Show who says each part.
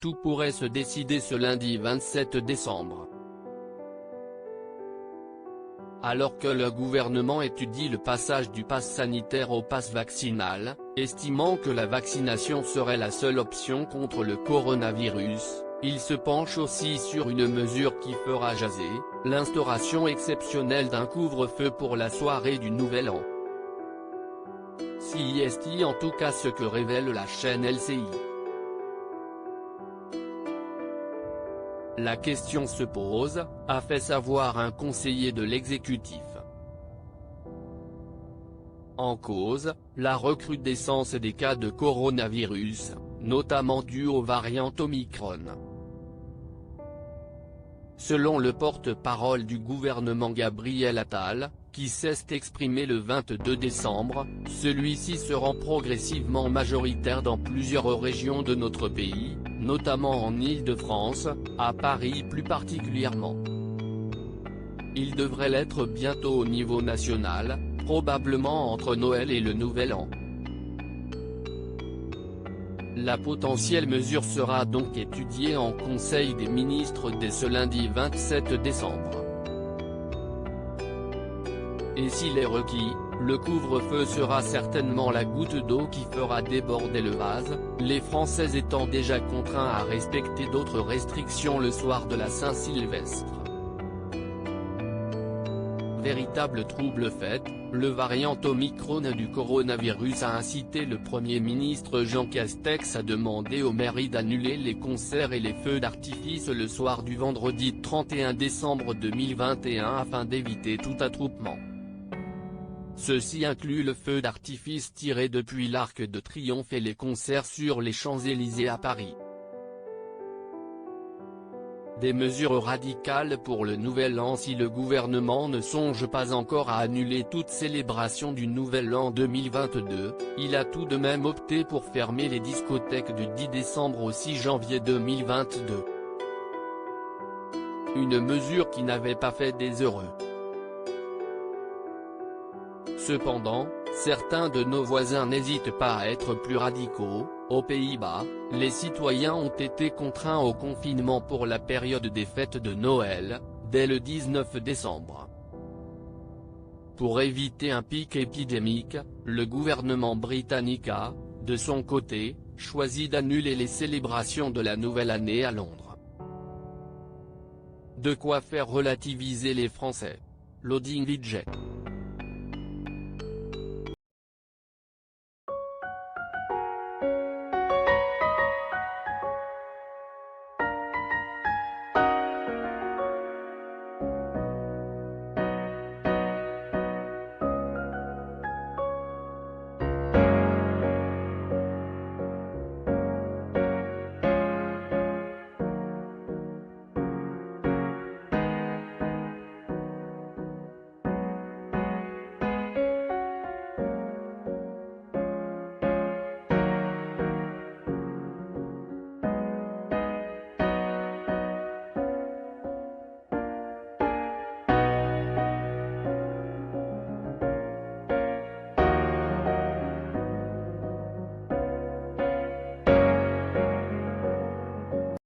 Speaker 1: Tout pourrait se décider ce lundi 27 décembre. Alors que le gouvernement étudie le passage du pass sanitaire au pass vaccinal, estimant que la vaccination serait la seule option contre le coronavirus, il se penche aussi sur une mesure qui fera jaser, l'instauration exceptionnelle d'un couvre-feu pour la soirée du Nouvel An. C'est en tout cas ce que révèle la chaîne LCI. La question se pose, a fait savoir un conseiller de l'exécutif. En cause, la recrudescence des cas de coronavirus, notamment due aux variantes Omicron. Selon le porte-parole du gouvernement Gabriel Attal, qui s'est exprimé le 22 décembre, celui-ci se rend progressivement majoritaire dans plusieurs régions de notre pays, notamment en Île-de-France, à Paris plus particulièrement. Il devrait l'être bientôt au niveau national, probablement entre Noël et le Nouvel An. La potentielle mesure sera donc étudiée en Conseil des ministres dès ce lundi 27 décembre. Et s'il est requis, le couvre-feu sera certainement la goutte d'eau qui fera déborder le vase, les Français étant déjà contraints à respecter d'autres restrictions le soir de la Saint-Sylvestre. Véritable trouble fait, le variant Omicron du coronavirus a incité le Premier ministre Jean Castex à demander aux mairies d'annuler les concerts et les feux d'artifice le soir du vendredi 31 décembre 2021 afin d'éviter tout attroupement. Ceci inclut le feu d'artifice tiré depuis l'Arc de Triomphe et les concerts sur les Champs-Élysées à Paris. Des mesures radicales pour le Nouvel An si le gouvernement ne songe pas encore à annuler toute célébration du Nouvel An 2022, il a tout de même opté pour fermer les discothèques du 10 décembre au 6 janvier 2022. Une mesure qui n'avait pas fait des heureux. Cependant, certains de nos voisins n'hésitent pas à être plus radicaux. Aux Pays-Bas, les citoyens ont été contraints au confinement pour la période des fêtes de Noël, dès le 19 décembre. Pour éviter un pic épidémique, le gouvernement britannique a, de son côté, choisi d'annuler les célébrations de la nouvelle année à Londres. De quoi faire relativiser les Français. Loading Widget.